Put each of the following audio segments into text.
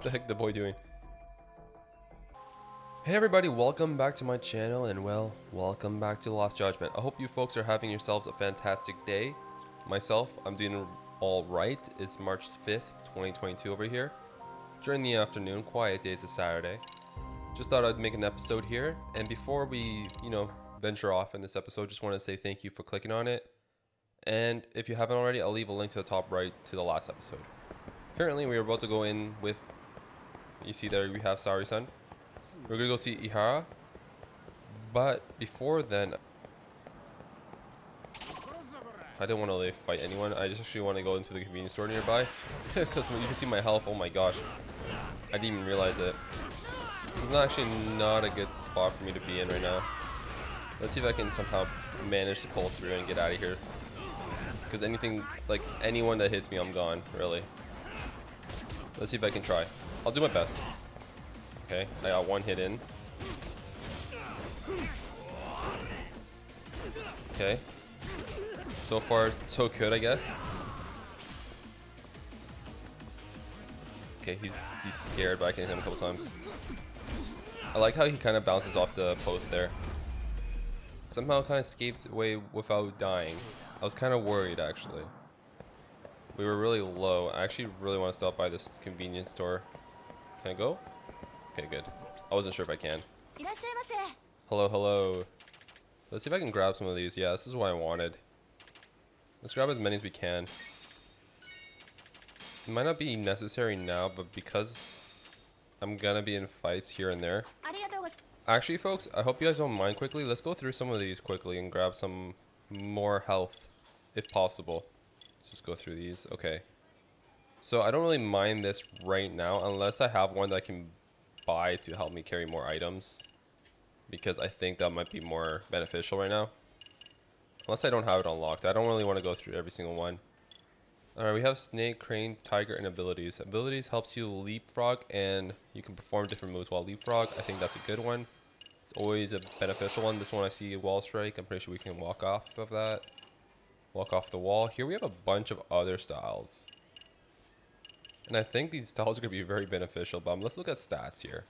What the heck the boy doing? Hey everybody, welcome back to my channel, and well, welcome back to Lost Judgment. I hope you folks are having yourselves a fantastic day. Myself, I'm doing all right. It's March 5th, 2022 over here. During the afternoon, quiet day, it's a Saturday. Just thought I'd make an episode here, and before we, venture off in this episode, just want to say thank you for clicking on it. And if you haven't already, I'll leave a link to the top right to the last episode. Currently, we are about to go in with, you see there we have Sari-san. We're gonna go see Ehara, but before then, I didn't want to really fight anyone. I just actually want to go into the convenience store nearby because you can see my health. Oh my gosh, I didn't even realize it. This is not a good spot for me to be in right now. Let's see if I can somehow manage to pull through and get out of here. Because anyone that hits me, I'm gone. Really. Let's see if I can try. I'll do my best. Okay, I got one hit in. Okay. So far, so good, I guess. Okay, he's scared, but I can hit him a couple times. I like how he kind of bounces off the post there. Somehow kind of escaped away without dying. I was kind of worried, actually. We were really low. I actually really want to stop by this convenience store. Can I go? Okay, good. I wasn't sure if I can. Hello, hello. Let's see if I can grab some of these. Yeah, this is what I wanted. Let's grab as many as we can. It might not be necessary now, but because I'm gonna be in fights here and there. Actually, folks, I hope you guys don't mind quickly. Let's go through some of these quickly and grab some more health, if possible. Let's just go through these. Okay. So I don't really mind this right now, unless I have one that I can buy to help me carry more items, because I think that might be more beneficial right now. Unless I don't have it unlocked. I don't really want to go through every single one. Alright, we have snake, crane, tiger, and abilities. Abilities helps you leapfrog, and you can perform different moves while leapfrog. I think that's a good one. It's always a beneficial one. This one I see wall strike. I'm pretty sure we can walk off of that. Walk off the wall. Here we have a bunch of other styles. And I think these styles are going to be very beneficial, but let's look at stats here.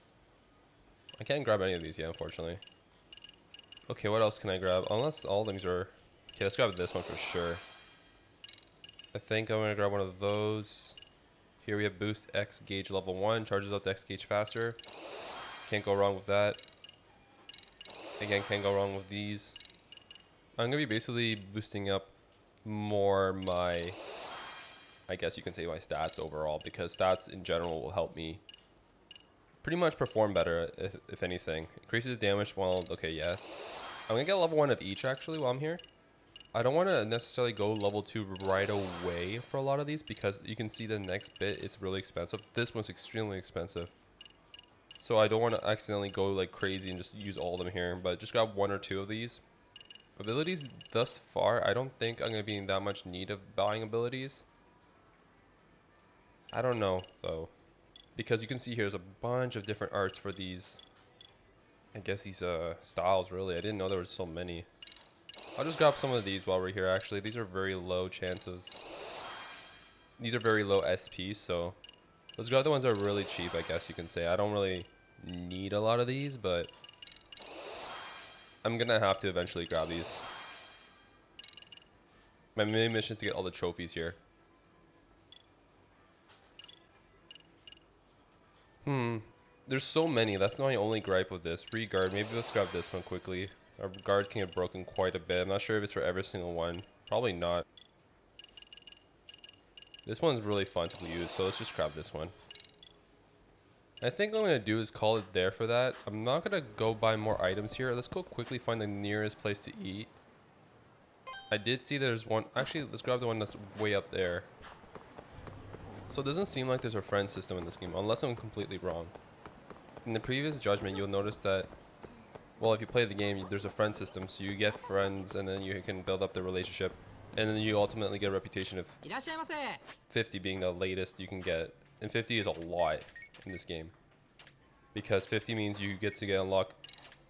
I can't grab any of these yet, unfortunately. Okay, what else can I grab? Unless all of these are... Okay, let's grab this one for sure. I think I'm going to grab one of those. Here we have boost X gauge level 1. Charges up the X gauge faster. Can't go wrong with that. Again, can't go wrong with these. I'm going to be basically boosting up more my... I guess you can say my stats overall, because stats in general will help me pretty much perform better, if anything. Increases damage while... Okay, yes. I'm going to get level 1 of each, actually, while I'm here. I don't want to necessarily go level 2 right away for a lot of these, because you can see the next bit is really expensive. This one's extremely expensive. So I don't want to accidentally go like crazy and just use all of them here, but just grab 1 or 2 of these. Abilities thus far, I don't think I'm going to be in that much need of buying abilities. I don't know, though. Because you can see here's a bunch of different arts for these, I guess these styles, really. I didn't know there were so many. I'll just grab some of these while we're here, actually. These are very low chances. These are very low SP, so let's grab the ones that are really cheap, I guess you can say. I don't really need a lot of these, but I'm gonna have to eventually grab these. My main mission is to get all the trophies here. There's so many. That's not my only gripe with this. Re-guard. Maybe let's grab this one quickly. Our guard can get broken quite a bit. I'm not sure if it's for every single one. Probably not. This one's really fun to use, so let's just grab this one. I think what I'm going to do is call it there for that. I'm not going to go buy more items here. Let's go quickly find the nearest place to eat. I did see there's one. Actually, let's grab the one that's way up there. So it doesn't seem like there's a friend system in this game, unless I'm completely wrong. In the previous Judgment, you'll notice that, well, if you play the game, there's a friend system, so you get friends, and then you can build up the relationship, and then you ultimately get a reputation of 50 being the latest you can get. And 50 is a lot in this game, because 50 means you get to get unlocked.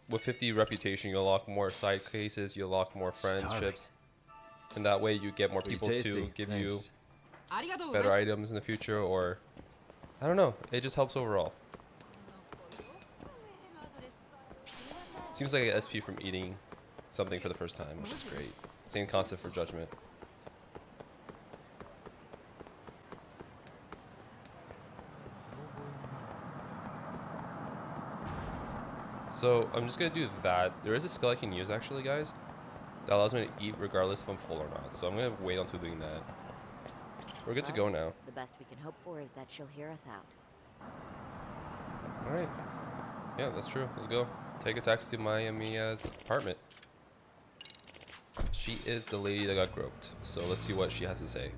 With 50 reputation, you unlock more side cases, you unlock more friendships, and that way you get more people to give you better items in the future, or I don't know. It just helps overall. Seems like an SP from eating something for the first time, which is great. Same concept for judgment. So I'm just gonna do that. There is a skill I can use actually, guys, that allows me to eat regardless if I'm full or not. So I'm gonna wait until doing that. We're good to go now. The best we can hope for is that she'll hear us out. All right. Yeah, that's true. Let's go. Take a taxi to Mamiya's apartment. She is the lady that got groped. So let's see what she has to say.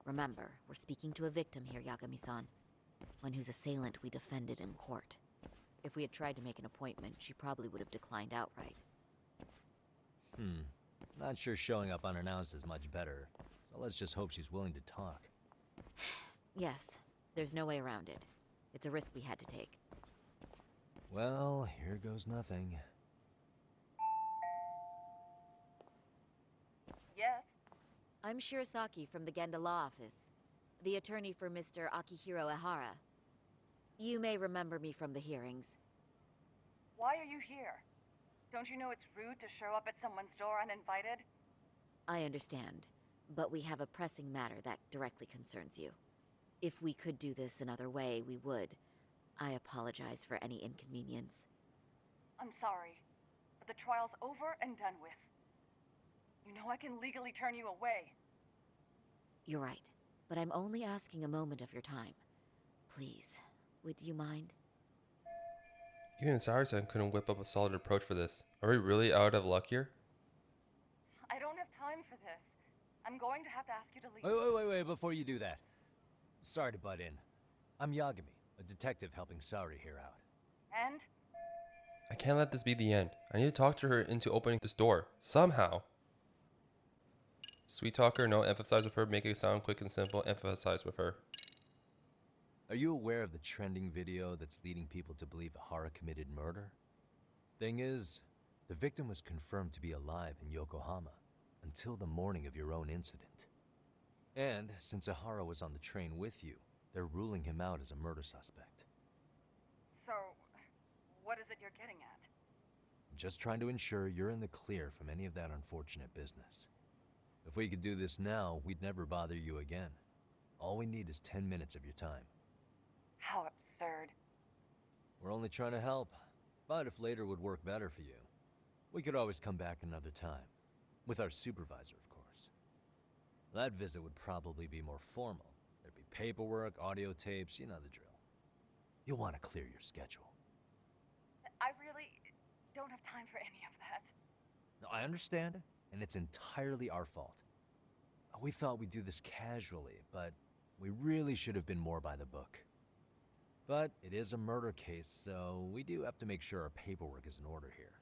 Remember, we're speaking to a victim here, Yagami-san. One whose assailant we defended in court. If we had tried to make an appointment, she probably would have declined outright. Not sure showing up unannounced is much better. So let's just hope she's willing to talk. Yes, there's no way around it. It's a risk we had to take. Well, here goes nothing. Yes? I'm Shirisaki from the Genda Law Office, the attorney for Mr. Akihiro Ehara. You may remember me from the hearings. Why are you here? Don't you know it's rude to show up at someone's door uninvited? I understand, but we have a pressing matter that directly concerns you. If we could do this another way, we would. I apologize for any inconvenience. I'm sorry, but the trial's over and done with. You know I can legally turn you away. You're right, but I'm only asking a moment of your time. Please, would you mind? Even Sauri-san couldn't whip up a solid approach for this. Are we really out of luck here? I don't have time for this. I'm going to have to ask you to leave. Wait, before you do that. Sorry to butt in. I'm Yagami, a detective helping Sauri here out. And? I can't let this be the end. I need to talk to her into opening this door. Somehow. Sweet talker, no, emphasize with her, make it sound quick and simple, emphasize with her. Are you aware of the trending video that's leading people to believe Ehara committed murder? Thing is, the victim was confirmed to be alive in Yokohama until the morning of your own incident. And since Ehara was on the train with you, they're ruling him out as a murder suspect. So, what is it you're getting at? Just trying to ensure you're in the clear from any of that unfortunate business. If we could do this now, we'd never bother you again. All we need is 10 minutes of your time. How absurd. We're only trying to help, but if later would work better for you, we could always come back another time. With our supervisor, of course. That visit would probably be more formal. There'd be paperwork, audio tapes, you know the drill. You'll want to clear your schedule. I really don't have time for any of that. No, I understand, and it's entirely our fault. We thought we'd do this casually, but we really should have been more by the book. But it is a murder case, so we do have to make sure our paperwork is in order here.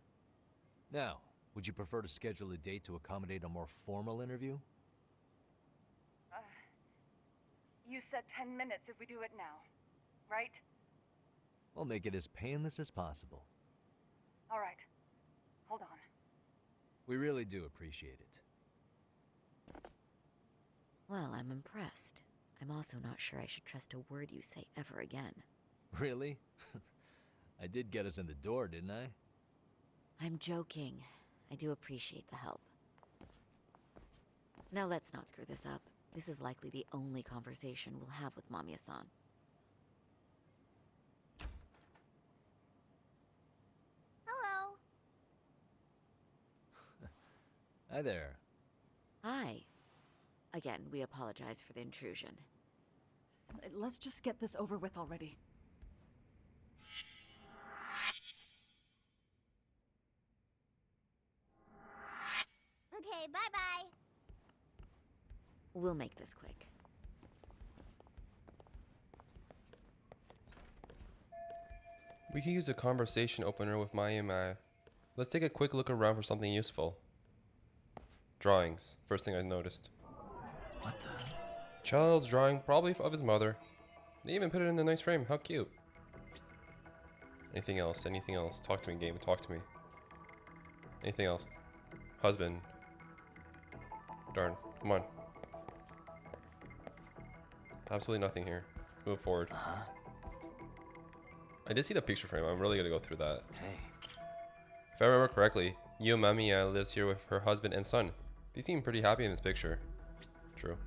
Now, would you prefer to schedule a date to accommodate a more formal interview? You said 10 minutes if we do it now, right? We'll make it as painless as possible. All right. Hold on. We really do appreciate it. Well, I'm impressed. I'm also not sure I should trust a word you say ever again. Really? I did get us in the door, didn't I? I'm joking. I do appreciate the help. Now let's not screw this up. This is likely the only conversation we'll have with Mamiya-san. Hello. Hi there. Hi. Again, we apologize for the intrusion. Let's just get this over with already. Okay, bye-bye. We'll make this quick. We can use a conversation opener with Mamiya. Let's take a quick look around for something useful. Drawings. First thing I noticed. What the? Child's drawing, probably of his mother. They even put it in a nice frame. How cute. Anything else? Anything else? Talk to me, game. Talk to me. Anything else? Husband. Darn. Come on. Absolutely nothing here. Let's move forward. I did see the picture frame. I'm really gonna go through that. Hey. If I remember correctly, Yui Mamiya lives here with her husband and son. They seem pretty happy in this picture. True.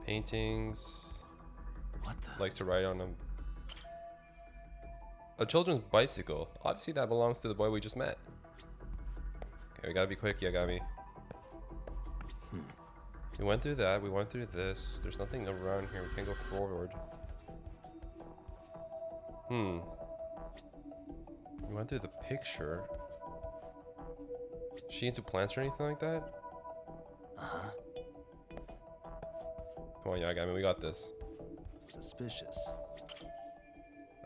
Paintings. What the? Likes to ride on them. A children's bicycle. Obviously that belongs to the boy we just met. Okay, we gotta be quick, Yagami. We went through that. We went through this. There's nothing around here. We can't go forward. We went through the picture. Is she into plants or anything like that? Come on, Yagami. We got this. Suspicious.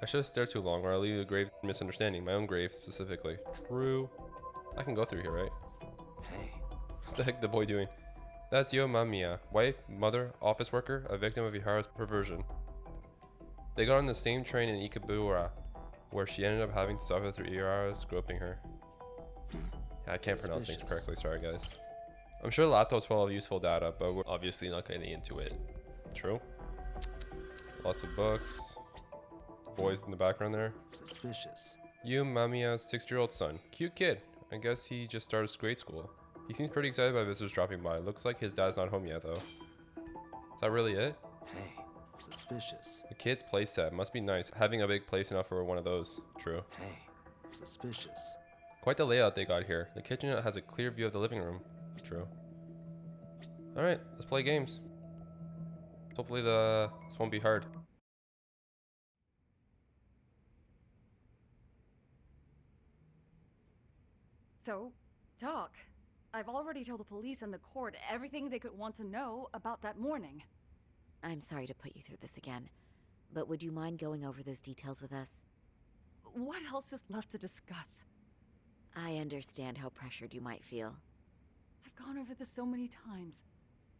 I should have stared too long or I'll leave a grave misunderstanding. My own grave, specifically. True. I can go through here, right? Hey. What the heck the boy doing? That's Yui Mamiya. Wife, mother, office worker, a victim of Ehara's perversion. They got on the same train in Ikebura, where she ended up having to suffer through Ehara's groping her. Yeah, I can't pronounce things correctly, sorry guys. I'm sure the laptop's full of useful data, but we're obviously not getting into it. True. Lots of books. Boys in the background there. Suspicious. Yui Mamiya's 6-year-old son. Cute kid. I guess he just started grade school. He seems pretty excited by visitors dropping by. Looks like his dad's not home yet though. Is that really it? Hey. Suspicious. The kid's playset. Must be nice. Having a big place enough for one of those. True. Hey. Suspicious. Quite the layout they got here. The kitchen has a clear view of the living room. True. Alright, let's play games. Hopefully this won't be hard. So, talk. I've already told the police and the court everything they could want to know about that morning. I'm sorry to put you through this again, but would you mind going over those details with us? What else is left to discuss? I understand how pressured you might feel. I've gone over this so many times.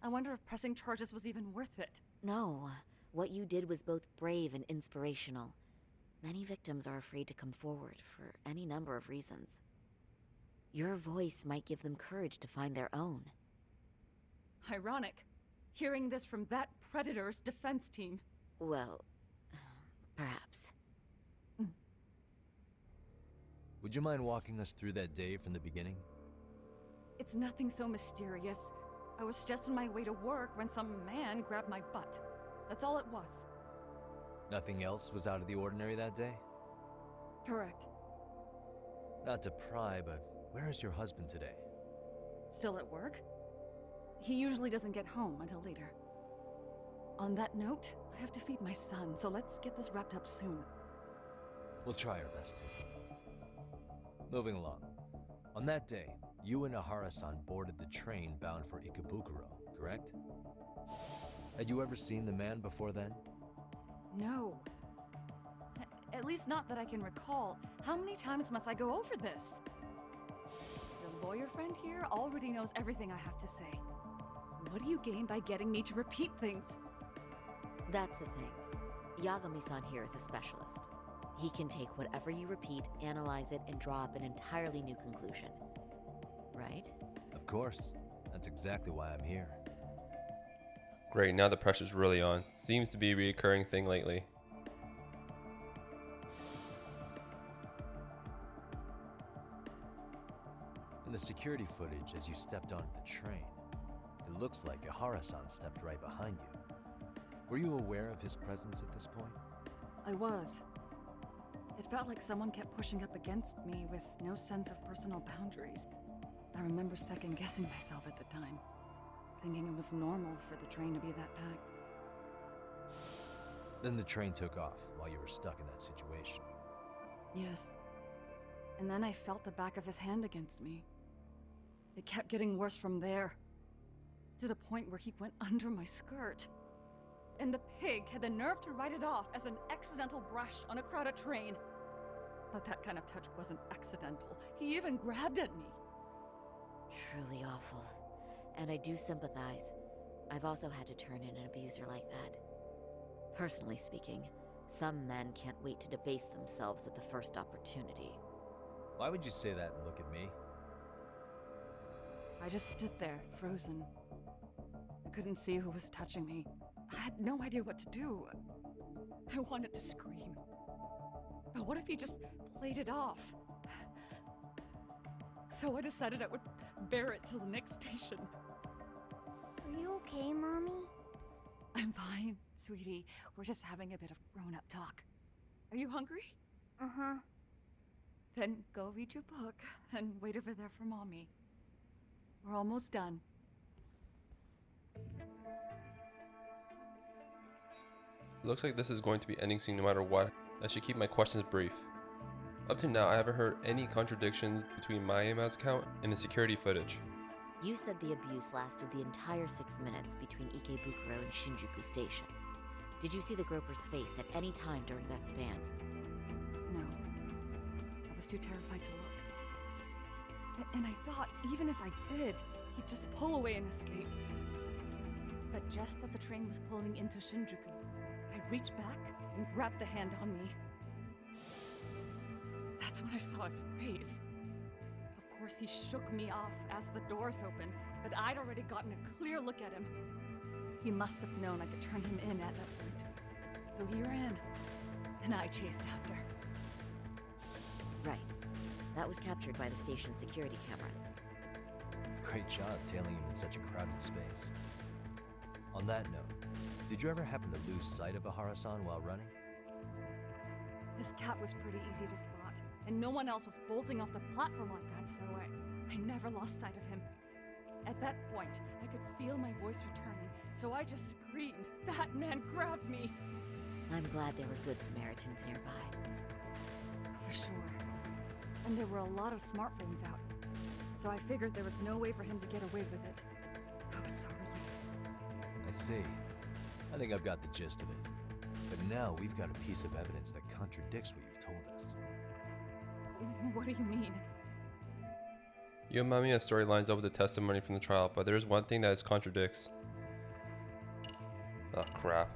I wonder if pressing charges was even worth it. No, what you did was both brave and inspirational. Many victims are afraid to come forward for any number of reasons. Your voice might give them courage to find their own. Ironic. Hearing this from that predator's defense team. Well, perhaps. Would you mind walking us through that day from the beginning? It's nothing so mysterious. I was just on my way to work when some man grabbed my butt. That's all it was. Nothing else was out of the ordinary that day? Correct. Not to pry, but where is your husband today? Still at work? He usually doesn't get home until later. On that note, I have to feed my son, so let's get this wrapped up soon. We'll try our best to. Moving along. On that day, you and Ehara-san boarded the train bound for Ikebukuro, correct? Had you ever seen the man before then? No. At least not that I can recall. How many times must I go over this? The lawyer friend here already knows everything I have to say. What do you gain by getting me to repeat things? That's the thing. Yagami-san here is a specialist. He can take whatever you repeat, analyze it, and draw up an entirely new conclusion. Right? Of course. That's exactly why I'm here. Great, now the pressure's really on. Seems to be a recurring thing lately. In the security footage as you stepped onto the train, it looks like Ehara-san stepped right behind you. Were you aware of his presence at this point? I was. It felt like someone kept pushing up against me with no sense of personal boundaries. I remember second-guessing myself at the time, thinking it was normal for the train to be that packed. Then the train took off while you were stuck in that situation. Yes. And then I felt the back of his hand against me. It kept getting worse from there, to the point where he went under my skirt. And the pig had the nerve to write it off as an accidental brush on a crowded train. But that kind of touch wasn't accidental. He even grabbed at me. Truly awful. And I do sympathize. I've also had to turn in an abuser like that. Personally speaking, some men can't wait to debase themselves at the first opportunity. Why would you say that and look at me? I just stood there, frozen. I couldn't see who was touching me. I had no idea what to do. I wanted to scream. But what if he just played it off? So I decided I would bear it till the next station. Are you okay, Mommy? I'm fine, sweetie. We're just having a bit of grown-up talk. Are you hungry? Uh-huh. Then go read your book and wait over there for Mommy. We're almost done. Looks like this is going to be ending soon no matter what. I should keep my questions brief. Up to now, I haven't heard any contradictions between Mamiya's account and the security footage. You said the abuse lasted the entire 6 minutes between Ikebukuro and Shinjuku Station. Did you see the groper's face at any time during that span? No. I was too terrified to look. And I thought, even if I did, he'd just pull away and escape. But just as the train was pulling into Shinjuku, I reached back and grabbed the hand on me. That's when I saw his face. Of course, he shook me off as the doors opened, but I'd already gotten a clear look at him. He must have known I could turn him in at that point. So he ran, and I chased after. Right. That was captured by the station's security cameras. Great job tailing him in such a crowded space. On that note, did you ever happen to lose sight of Ehara-san while running? His cat was pretty easy to spot, and no one else was bolting off the platform like that, so I never lost sight of him. At that point, I could feel my voice returning, so I just screamed, "That man grabbed me!" I'm glad there were good Samaritans nearby. For sure. And there were a lot of smartphones out, so I figured there was no way for him to get away with it. I was so relieved. I see. I think I've got the gist of it. But now we've got a piece of evidence that contradicts what you've told us. What do you mean? Yui Mamiya's story lines up with the testimony from the trial, but there's one thing that contradicts. Oh crap.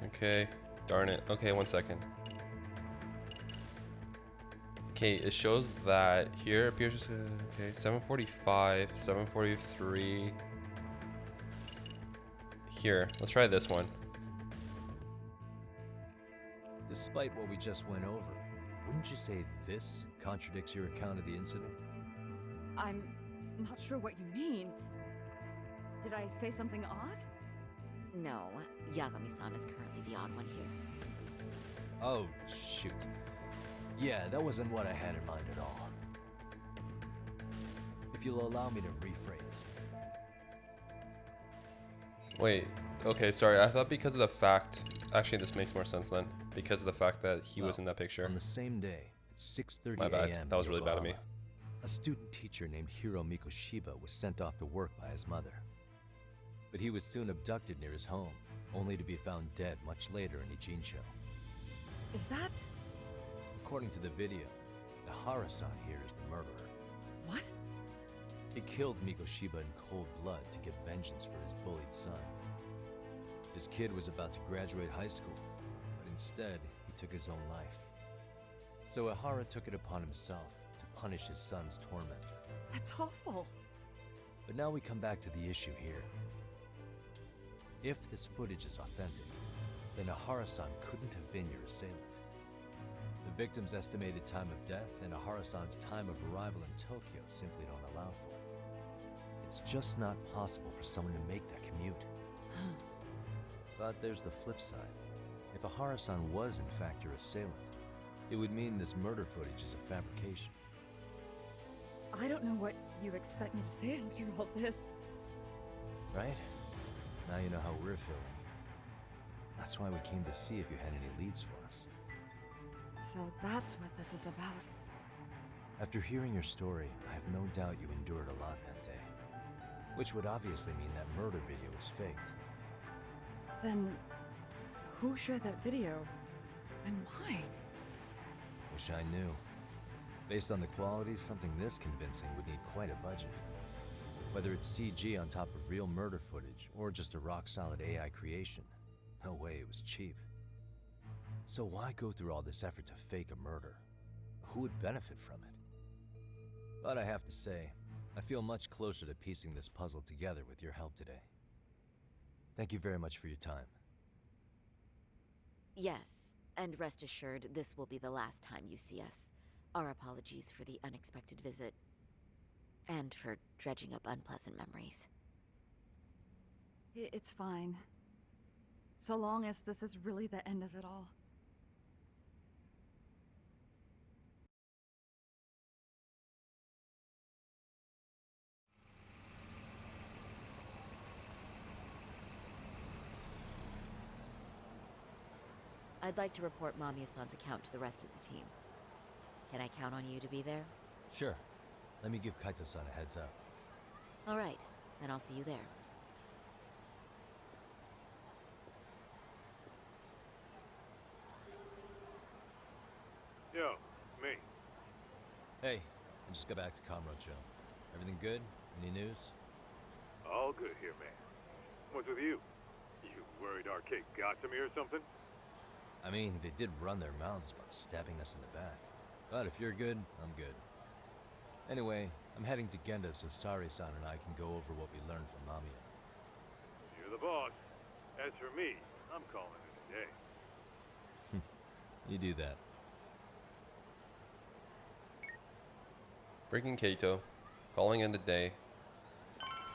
Okay. Darn it. Okay, 1 second. Okay, it shows that here appears. Okay, 745, 743. Here, let's try this one. Despite what we just went over, wouldn't you say this contradicts your account of the incident? I'm not sure what you mean. Did I say something odd? No, Yagami-san is currently the odd one here. Oh, shoot. Yeah, that wasn't what I had in mind at all. If you'll allow me to rephrase. Wait, okay, sorry. I thought because of the fact. Actually, this makes more sense then. Because of the fact that he was in that picture. On the same day, at 6:30 My bad. a.m. That was really bad of me. A student teacher named Hiro Mikoshiba was sent off to work by his mother. But he was soon abducted near his home, only to be found dead much later in Ijincho. Is that... According to the video, Ehara-san here is the murderer. what? He killed Mikoshiba in cold blood to get vengeance for his bullied son. His kid was about to graduate high school, but instead, he took his own life. So Ehara took it upon himself to punish his son's tormentor. That's awful. But now we come back to the issue here. If this footage is authentic, then Ehara-san couldn't have been your assailant. The victim's estimated time of death and Ehara-san's time of arrival in Tokyo simply don't allow for it. It's just not possible for someone to make that commute. But there's the flip side. If Ehara-san was in fact your assailant, it would mean this murder footage is a fabrication. I don't know what you expect me to say after all this. Right? Now you know how we're feeling. That's why we came to see if you had any leads for us. So that's what this is about. After hearing your story, I have no doubt you endured a lot that day. Which would obviously mean that murder video was faked. Then, who shared that video? And why? Wish I knew. Based on the quality, something this convincing would need quite a budget. Whether it's CG on top of real murder footage, or just a rock-solid AI creation, no way it was cheap. So why go through all this effort to fake a murder? Who would benefit from it? But I have to say, I feel much closer to piecing this puzzle together with your help today. Thank you very much for your time. Yes, and rest assured, this will be the last time you see us. Our apologies for the unexpected visit, and for dredging up unpleasant memories. It's fine. So long as this is really the end of it all. I'd like to report Mamiya-san's account to the rest of the team. Can I count on you to be there? Sure. Let me give Kaito-san a heads up. All right, then I'll see you there. Yo, me. Hey, I just got back to Kamurocho. Everything good? Any news? All good here, man. What's with you? You worried Arcade got to me or something? I mean, they did run their mouths about stabbing us in the back. But if you're good, I'm good. Anyway, I'm heading to Genda so Sari-san and I can go over what we learned from Mamiya. You're the boss. As for me, I'm calling it a day. You do that. Freaking Kaito. Calling in today.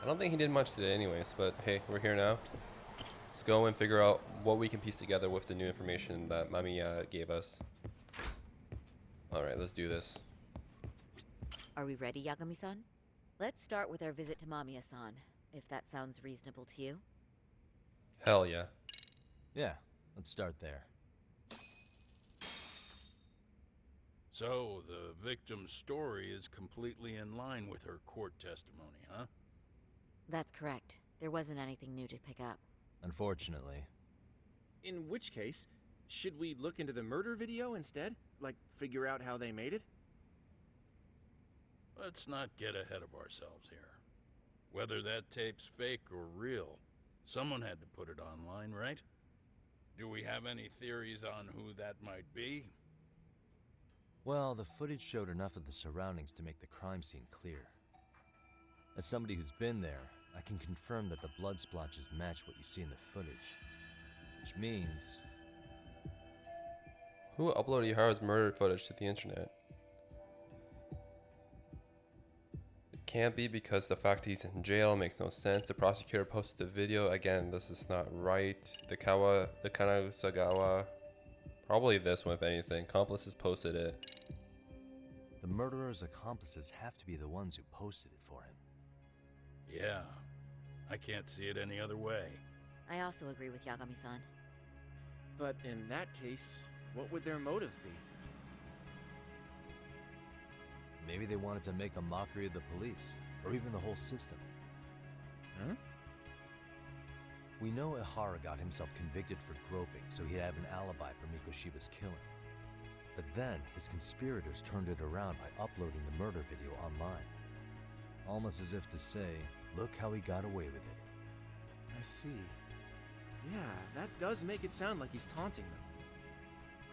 I don't think he did much today anyways, but hey, we're here now. Let's go and figure out what we can piece together with the new information that Mamiya gave us. Alright, let's do this. Are we ready, Yagami-san? Let's start with our visit to Mamiya-san, if that sounds reasonable to you. Hell yeah. Yeah, let's start there. So, the victim's story is completely in line with her court testimony, huh? That's correct. There wasn't anything new to pick up. Unfortunately. In which case, should we look into the murder video instead? Like, figure out how they made it? Let's not get ahead of ourselves here. Whether that tape's fake or real, someone had to put it online, right? Do we have any theories on who that might be? Well, the footage showed enough of the surroundings to make the crime scene clear. As somebody who's been there, I can confirm that the blood splotches match what you see in the footage. Which means... Who uploaded Ehara's murder footage to the internet? It can't be because the fact he's in jail makes no sense. The prosecutor posted the video. Again, this is not right. The Kanasagawa. Probably this one, if anything. Accomplices posted it. the murderer's accomplices have to be the ones who posted it for him. Yeah, I can't see it any other way. I also agree with Yagami-san. But in that case, what would their motive be? Maybe they wanted to make a mockery of the police, or even the whole system. Huh? We know Ehara got himself convicted for groping, so he'd have an alibi for Mikoshiba's killing. But then, his conspirators turned it around by uploading the murder video online. Almost as if to say, look how he got away with it. I see. Yeah, that does make it sound like he's taunting them.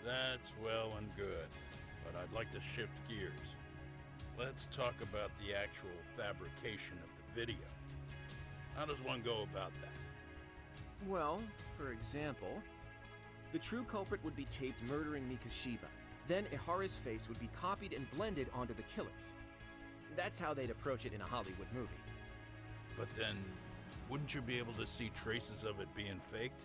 That's well and good, but I'd like to shift gears. Let's talk about the actual fabrication of the video. How does one go about that? Well, for example, the true culprit would be taped murdering Mikoshiba. Then Ehara's face would be copied and blended onto the killers. That's how they'd approach it in a Hollywood movie. But then, wouldn't you be able to see traces of it being faked?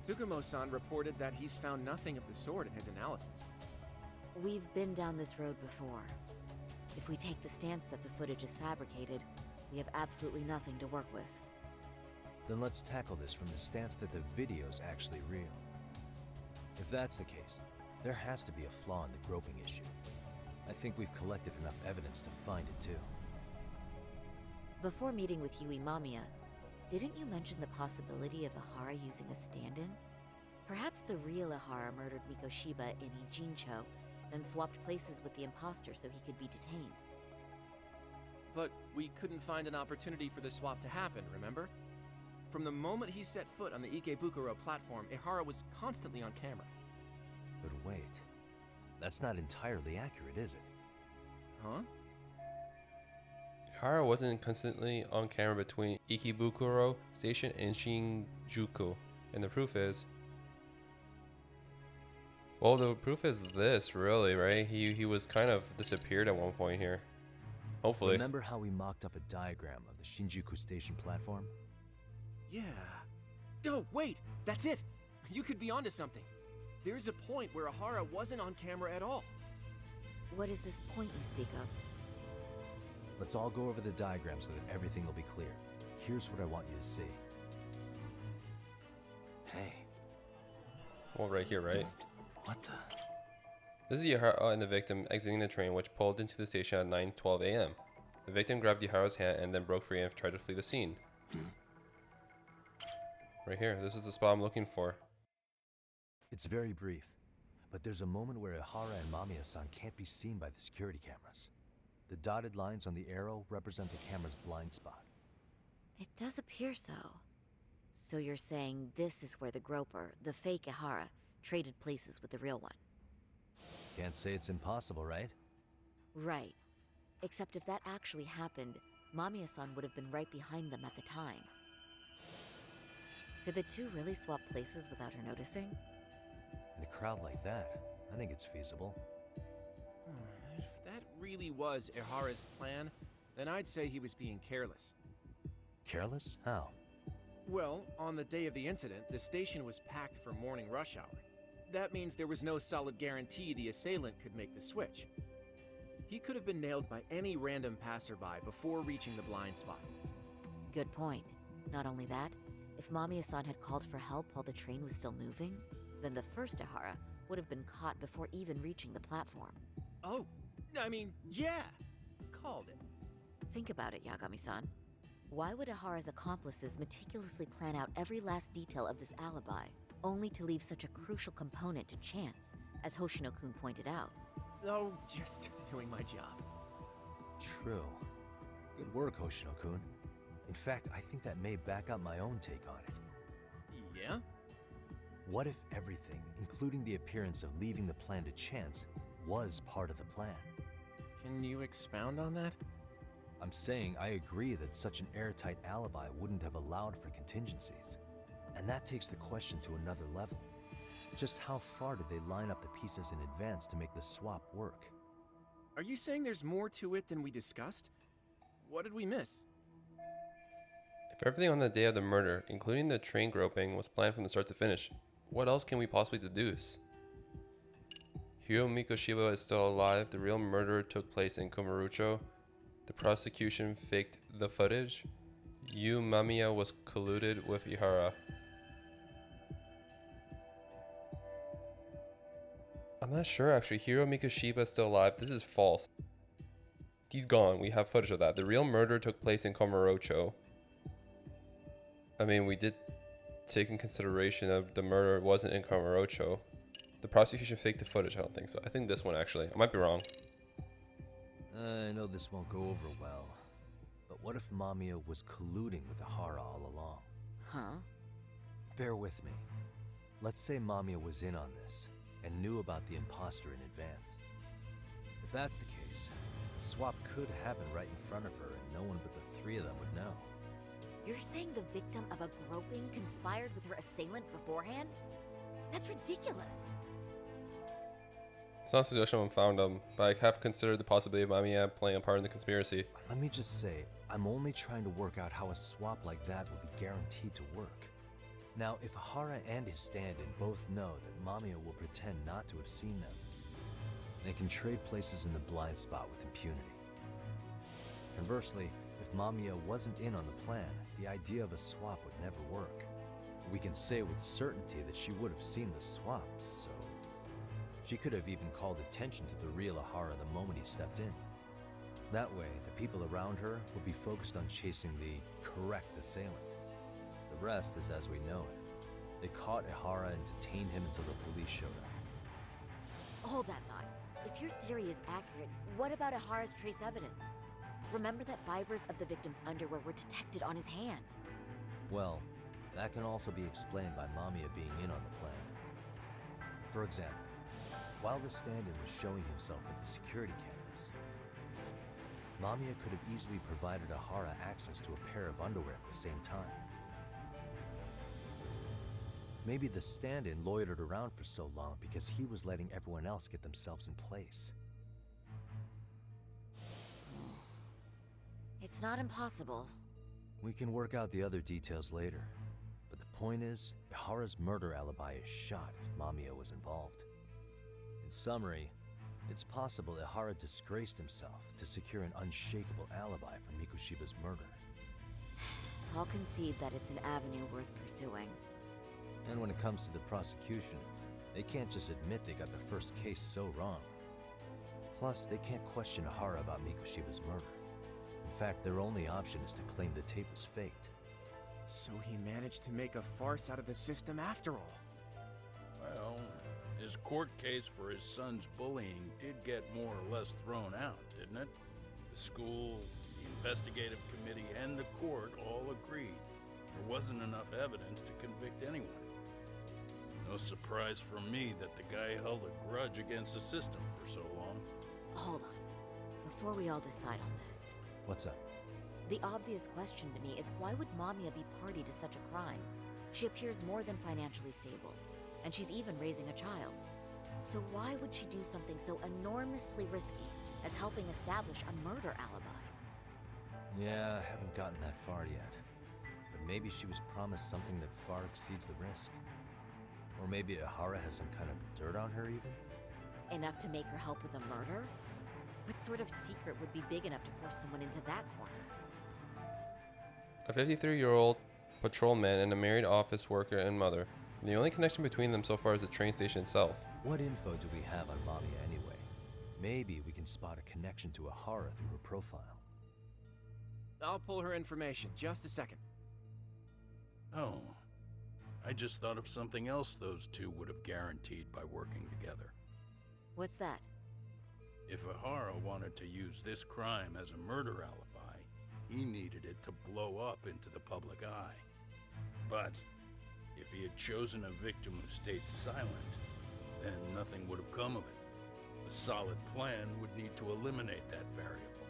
Tsukumo-san reported that he's found nothing of the sort in his analysis. We've been down this road before. If we take the stance that the footage is fabricated, we have absolutely nothing to work with. Then let's tackle this from the stance that the video's actually real. If that's the case, there has to be a flaw in the groping issue. I think we've collected enough evidence to find it too. Before meeting with Yui Mamiya, didn't you mention the possibility of Ehara using a stand-in? Perhaps the real Ehara murdered Mikoshiba in Ijincho then swapped places with the imposter so he could be detained. But we couldn't find an opportunity for the swap to happen, remember? From the moment he set foot on the Ikebukuro platform, Ehara was constantly on camera. But wait, that's not entirely accurate, is it? Huh? Ehara wasn't constantly on camera between Ikebukuro Station and Shinjuku, and the proof is... Well, the proof is this, really, right? He was kind of disappeared at one point here. Hopefully. Remember how we mocked up a diagram of the Shinjuku Station platform? Yeah. Oh, wait! That's it! You could be onto something. There's a point where Ehara wasn't on camera at all. What is this point you speak of? Let's all go over the diagram so that everything will be clear. Here's what I want you to see. Hey. Well, right here, right? What the? This is Ehara and the victim exiting the train, which pulled into the station at 9:12 a.m. The victim grabbed Ehara's hand and then broke free and tried to flee the scene. Right here, this is the spot I'm looking for. It's very brief, but there's a moment where Ehara and Mamiya-san can't be seen by the security cameras. The dotted lines on the arrow represent the camera's blind spot. It does appear so. So you're saying this is where the groper, the fake Ehara, traded places with the real one? Can't say it's impossible, right? Right. Except if that actually happened, Mamiya-san would have been right behind them at the time. Could the two really swap places without her noticing? In a crowd like that, I think it's feasible. If that really was Ehara's plan, then I'd say he was being careless. Careless? How? Well, on the day of the incident, the station was packed for morning rush hour. That means there was no solid guarantee the assailant could make the switch. He could have been nailed by any random passerby before reaching the blind spot. Good point. Not only that, if Mamiya-san had called for help while the train was still moving, then the first Ehara would have been caught before even reaching the platform. Oh, I mean, yeah! Called it. Think about it, Yagami-san. Why would Ehara's accomplices meticulously plan out every last detail of this alibi, only to leave such a crucial component to chance, as Hoshino-kun pointed out? Oh, just doing my job. True. Good work, Hoshino-kun. In fact, I think that may back up my own take on it. Yeah? What if everything, including the appearance of leaving the plan to chance, was part of the plan? Can you expound on that? I'm saying I agree that such an airtight alibi wouldn't have allowed for contingencies. And that takes the question to another level. Just how far did they line up the pieces in advance to make the swap work? Are you saying there's more to it than we discussed? What did we miss? If everything on the day of the murder, including the train groping, was planned from the start to finish, what else can we possibly deduce? Hiro Mikoshiba is still alive, the real murder took place in Kamurocho, the prosecution faked the footage, Yui Mamiya was colluded with Ehara. I'm not sure actually, Hiro Mikoshiba is still alive, this is false. He's gone, we have footage of that. The real murder took place in Kamurocho. I mean, we did take in consideration that the murder wasn't in Kamurocho. The prosecution faked the footage, I don't think so. I think this one actually, I might be wrong. I know this won't go over well, but what if Mamiya was colluding with Ehara all along? Huh? Bear with me. Let's say Mamiya was in on this, and knew about the imposter in advance. If that's the case, the swap could happen right in front of her and no one but the three of them would know. You're saying the victim of a groping conspired with her assailant beforehand? That's ridiculous. It's not a suggestion I'm found but I have considered the possibility of Mamiya playing a part in the conspiracy. Let me just say, I'm only trying to work out how a swap like that would be guaranteed to work. Now, if Ehara and his stand-in both know that Mamiya will pretend not to have seen them, they can trade places in the blind spot with impunity. Conversely, if Mamiya wasn't in on the plan, the idea of a swap would never work. We can say with certainty that she would have seen the swap, so... she could have even called attention to the real Ehara the moment he stepped in. That way, the people around her would be focused on chasing the correct assailant. The rest is as we know it. They caught Ehara and detained him until the police showed up. Hold that thought. If your theory is accurate, what about Ehara's trace evidence? Remember that fibers of the victim's underwear were detected on his hand. Well, that can also be explained by Mamiya being in on the plan. For example, while the stand-in was showing himself with the security cameras, Mamiya could have easily provided Ehara access to a pair of underwear at the same time. Maybe the stand-in loitered around for so long because he was letting everyone else get themselves in place. It's not impossible. We can work out the other details later. But the point is, Ehara's murder alibi is shot if Mamiya was involved. In summary, it's possible Ehara disgraced himself to secure an unshakable alibi for Mikushiba's murder. I'll concede that it's an avenue worth pursuing. And when it comes to the prosecution, they can't just admit they got the first case so wrong. Plus, they can't question Ehara about Mikushiba's murder. In fact, their only option is to claim the tape was faked. So he managed to make a farce out of the system after all. Well, his court case for his son's bullying did get more or less thrown out, didn't it? The school, the investigative committee, and the court all agreed there wasn't enough evidence to convict anyone. No surprise for me that the guy held a grudge against the system for so long. Hold on. Before we all decide on this. What's up? The obvious question to me is why would Mamiya be party to such a crime? She appears more than financially stable, and she's even raising a child. So why would she do something so enormously risky as helping establish a murder alibi? Yeah, I haven't gotten that far yet. But maybe she was promised something that far exceeds the risk. Or maybe Ehara has some kind of dirt on her even? Enough to make her help with a murder? What sort of secret would be big enough to force someone into that corner? A 53-year-old patrolman and a married office worker and mother. The only connection between them so far is the train station itself. What info do we have on Mamiya anyway? Maybe we can spot a connection to Ehara through her profile. I'll pull her information. Just a second. Oh. I just thought of something else those two would have guaranteed by working together. What's that? If Ehara wanted to use this crime as a murder alibi, he needed it to blow up into the public eye. But if he had chosen a victim who stayed silent, then nothing would have come of it. A solid plan would need to eliminate that variable,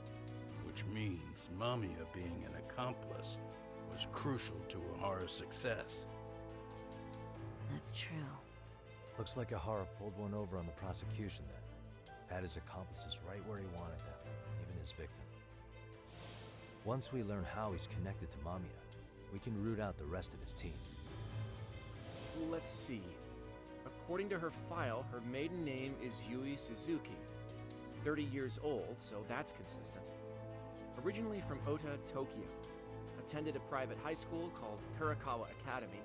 which means Mamiya being an accomplice was crucial to Ehara's success. That's true. Looks like Ehara pulled one over on the prosecution then. Had his accomplices right where he wanted them, even his victim. Once we learn how he's connected to Mamiya, we can root out the rest of his team. Let's see. According to her file, her maiden name is Yui Suzuki. 30 years old, so that's consistent. Originally from Ota, Tokyo. Attended a private high school called Kurakawa Academy.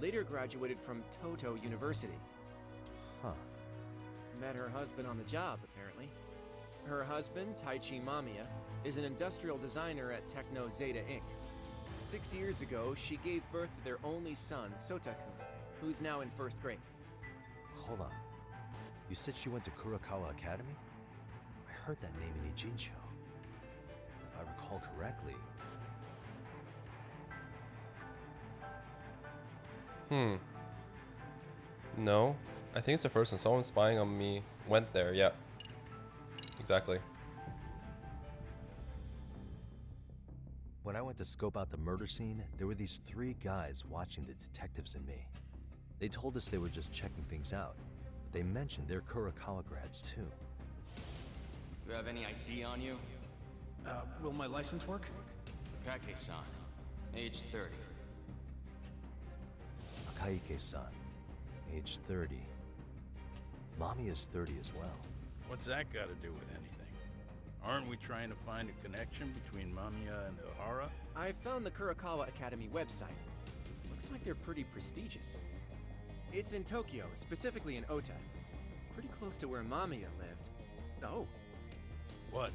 Later graduated from Toto University. Huh. Met her husband on the job, apparently. Her husband, Taichi Mamiya, is an industrial designer at Techno Zeta Inc. 6 years ago, she gave birth to their only son, Sotakun, who's now in first grade. Hold on. You said she went to Kurakawa Academy? I heard that name in Ijincho. If I recall correctly... No. I think it's the first one. Someone spying on me went there. Yeah. Exactly. When I went to scope out the murder scene, there were these 3 guys watching the detectives and me. They told us they were just checking things out. But they mentioned they're Kurakawa grads too. You have any ID on you? Will my license work? Takayuki-san, age 30. Akihiro, age 30. Mamiya is 30 as well. What's that got to do with anything? Aren't we trying to find a connection between Mamiya and Ehara? I found the Kurakawa Academy website. Looks like they're pretty prestigious. It's in Tokyo, specifically in Ota. Pretty close to where Mamiya lived. Oh. What?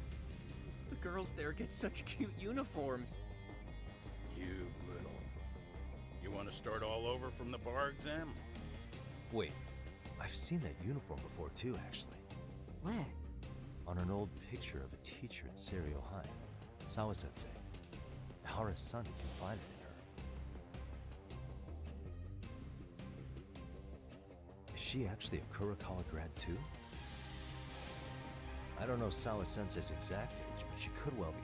The girls there get such cute uniforms. You little... You want to start all over from the bar exam? Wait, I've seen that uniform before too, actually. Where? On an old picture of a teacher at Seiryo High, Sawa-sensei. Ehara's son confided in her. Is she actually a Kurokawa grad too? I don't know Sawa-sensei's exact age, but she could well be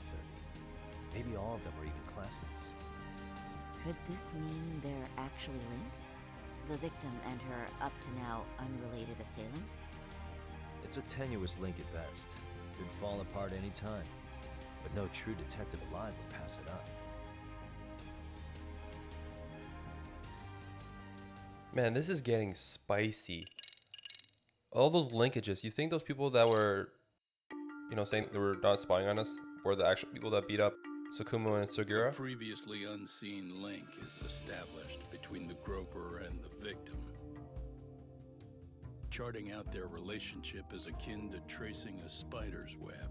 30. Maybe all of them are even classmates. Could this mean they're actually linked? The victim and her up-to-now unrelated assailant? It's a tenuous link at best. Could fall apart any time. But no true detective alive will pass it up. Man, this is getting spicy. All those linkages. You think those people that were, you know, saying they were not spying on us were the actual people that beat up Tsukumo and Sugiura? A previously unseen link is established between the groper and the victim. Charting out their relationship is akin to tracing a spider's web.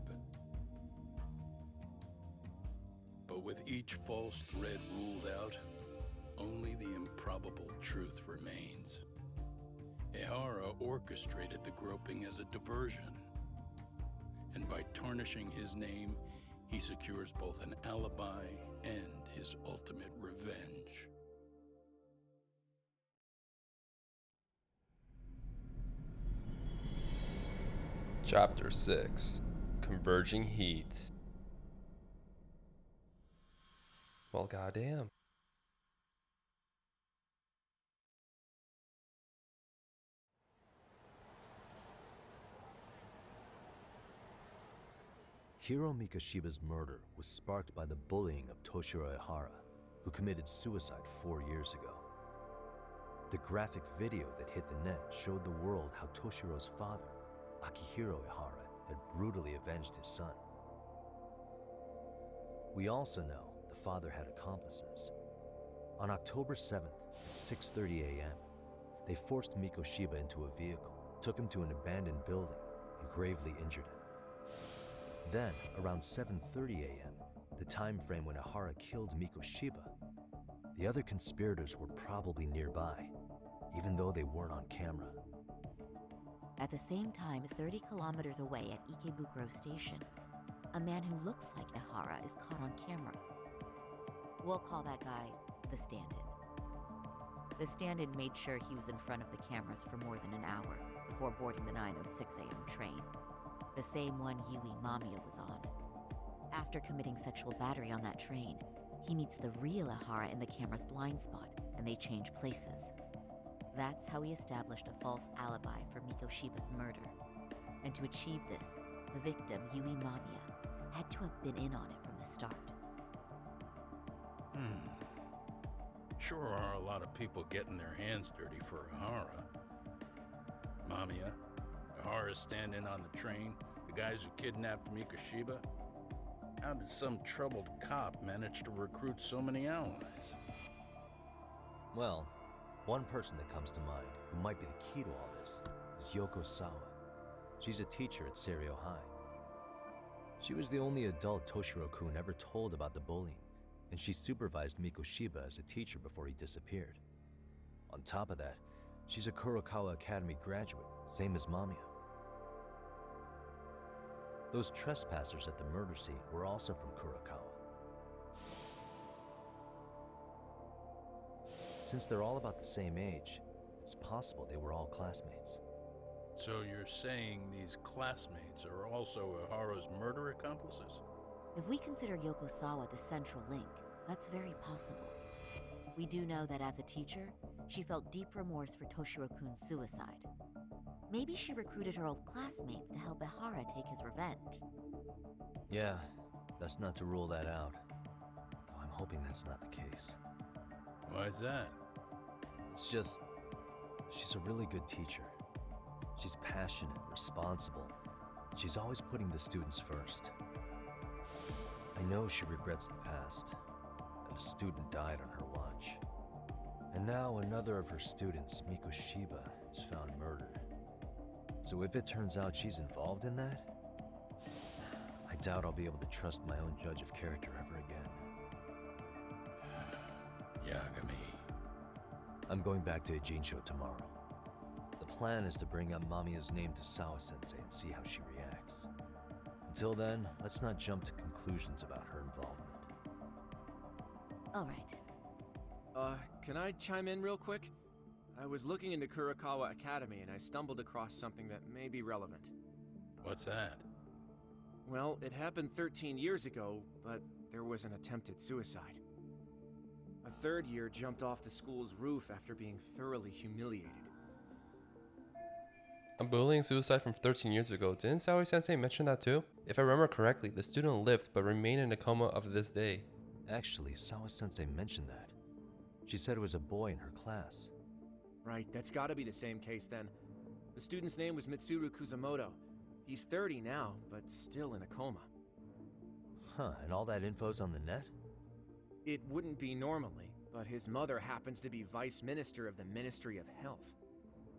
But with each false thread ruled out, only the improbable truth remains. Ehara orchestrated the groping as a diversion. And by tarnishing his name, he secures both an alibi and his ultimate revenge. Chapter 6. Converging Heat. Well, goddamn. Hiro Mikoshiba's murder was sparked by the bullying of Toshiro Ehara, who committed suicide 4 years ago. The graphic video that hit the net showed the world how Toshiro's father, Akihiro Ehara, had brutally avenged his son. We also know the father had accomplices. On October 7th at 6:30 a.m., they forced Mikoshiba into a vehicle, took him to an abandoned building, and gravely injured him. Then, around 7:30 a.m., the time frame when Ehara killed Mikoshiba, the other conspirators were probably nearby, even though they weren't on camera. At the same time, 30 kilometers away at Ikebukuro Station, a man who looks like Ehara is caught on camera. We'll call that guy the stand-in. The stand-in made sure he was in front of the cameras for more than an hour before boarding the 9:06 a.m. train, the same one Yui Mamiya was on. After committing sexual battery on that train, he meets the real Ehara in the camera's blind spot, and they change places. That's how he established a false alibi for Mikoshiba's murder. And to achieve this, the victim, Yui Mamiya, had to have been in on it from the start. Sure are a lot of people getting their hands dirty for Ehara. Mamiya, Ehara's stand-in on the train, the guys who kidnapped Mikoshiba. How did some troubled cop manage to recruit so many allies? Well, one person that comes to mind who might be the key to all this is Yoko Sawa. She's a teacher at Seiryo High. She was the only adult Toshiro-kun ever told about the bullying, and she supervised Mikoshiba as a teacher before he disappeared. On top of that, she's a Kurokawa Academy graduate, same as Mamiya. Those trespassers at the murder scene were also from Kurokawa. Since they're all about the same age, it's possible they were all classmates. So you're saying these classmates are also Ehara's murder accomplices? If we consider Yoko Sawa the central link, that's very possible. We do know that as a teacher, she felt deep remorse for Toshiro-kun's suicide. Maybe she recruited her old classmates to help Ehara take his revenge. Yeah, best not to rule that out. Though I'm hoping that's not the case. Why's that? It's just, she's a really good teacher. She's passionate, responsible. She's always putting the students first. I know she regrets the past, that a student died on her watch. And now another of her students, Mikoshiba, is found murdered. So if it turns out she's involved in that, I doubt I'll be able to trust my own judge of character ever again. Yagami. I'm going back to Ijincho tomorrow. The plan is to bring up Mamiya's name to Sawa-sensei and see how she reacts. Until then, let's not jump to conclusions about her involvement. All right. Can I chime in real quick? I was looking into Kurakawa Academy and I stumbled across something that may be relevant. What's that? Well, it happened 13 years ago, but there was an attempted suicide. A third year jumped off the school's roof after being thoroughly humiliated. A bullying suicide from 13 years ago. Didn't Saoi-sensei mention that too? If I remember correctly, the student lived but remained in a coma of this day. Actually, Sawa-sensei mentioned that. She said it was a boy in her class. Right, that's gotta be the same case then. The student's name was Mitsuru Kusamoto. He's 30 now, but still in a coma. Huh, and all that info's on the net? It wouldn't be normally, but his mother happens to be Vice Minister of the Ministry of Health.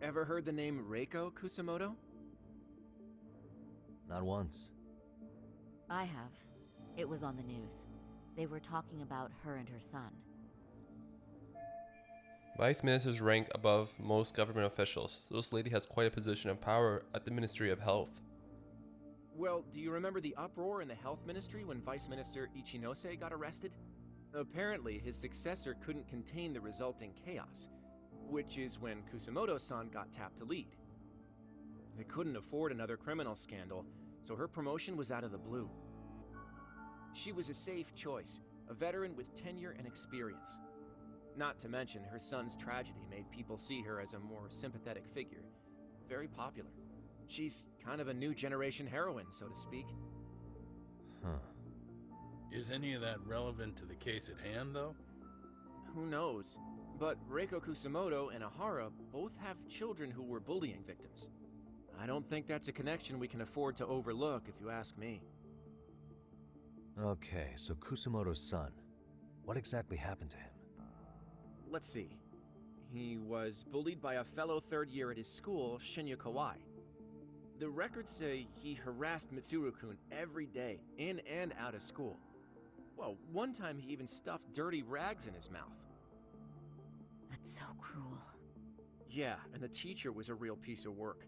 Ever heard the name Reiko Kusamoto? Not once. I have. It was on the news. They were talking about her and her son. Vice ministers rank above most government officials, so this lady has quite a position of power at the Ministry of Health. Well, do you remember the uproar in the health ministry when Vice Minister Ichinose got arrested? Apparently, his successor couldn't contain the resulting chaos, which is when Kusamoto-san got tapped to lead. They couldn't afford another criminal scandal, so her promotion was out of the blue. She was a safe choice, a veteran with tenure and experience. Not to mention, her son's tragedy made people see her as a more sympathetic figure. Very popular. She's kind of a new generation heroine, so to speak. Huh. Is any of that relevant to the case at hand, though? Who knows? But Reiko Kusamoto and Ehara both have children who were bullying victims. I don't think that's a connection we can afford to overlook, if you ask me. Okay, so Kusamoto's son. What exactly happened to him? Let's see. He was bullied by a fellow third year at his school, Shinya Kawai. The records say he harassed Mitsuru-kun every day, in and out of school. Well, one time he even stuffed dirty rags in his mouth. That's so cruel. Yeah, and the teacher was a real piece of work.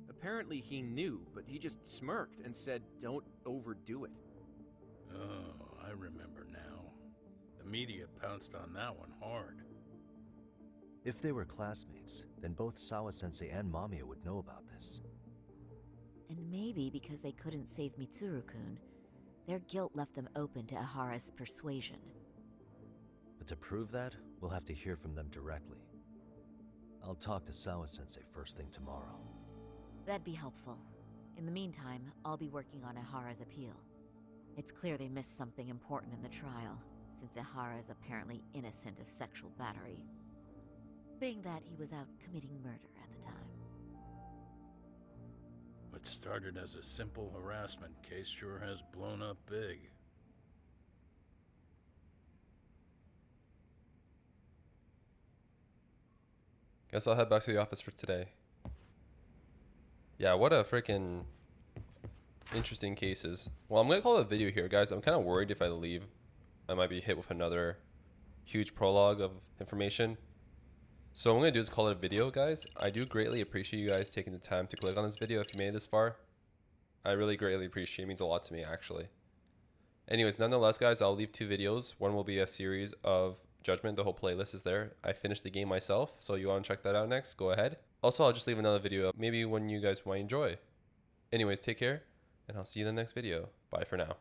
Apparently he knew, but he just smirked and said, "Don't overdo it." Oh, I remember now. The media pounced on that one hard. If they were classmates, then both Sawa-sensei and Mamiya would know about this. And maybe because they couldn't save Mitsuru-kun, their guilt left them open to Ehara's persuasion. But to prove that, we'll have to hear from them directly. I'll talk to Sawa-sensei first thing tomorrow. That'd be helpful. In the meantime, I'll be working on Ehara's appeal. It's clear they missed something important in the trial, since Ehara is apparently innocent of sexual battery. Being that he was out committing murder at the time. What started as a simple harassment case sure has blown up big. Guess I'll head back to the office for today. Yeah, what a freaking interesting cases. Well, I'm gonna call it a video here, guys. I'm kind of worried if I leave, I might be hit with another huge prologue of information. So what I'm gonna do is call it a video, guys. I do greatly appreciate you guys taking the time to click on this video if you made it this far. I really greatly appreciate it. It means a lot to me, actually. Anyways, nonetheless, guys, I'll leave 2 videos. One will be a series of Judgment. The whole playlist is there. I finished the game myself, so you want to check that out next, go ahead. Also, I'll just leave another video, maybe one you guys might enjoy. Anyways, take care, and I'll see you in the next video. Bye for now.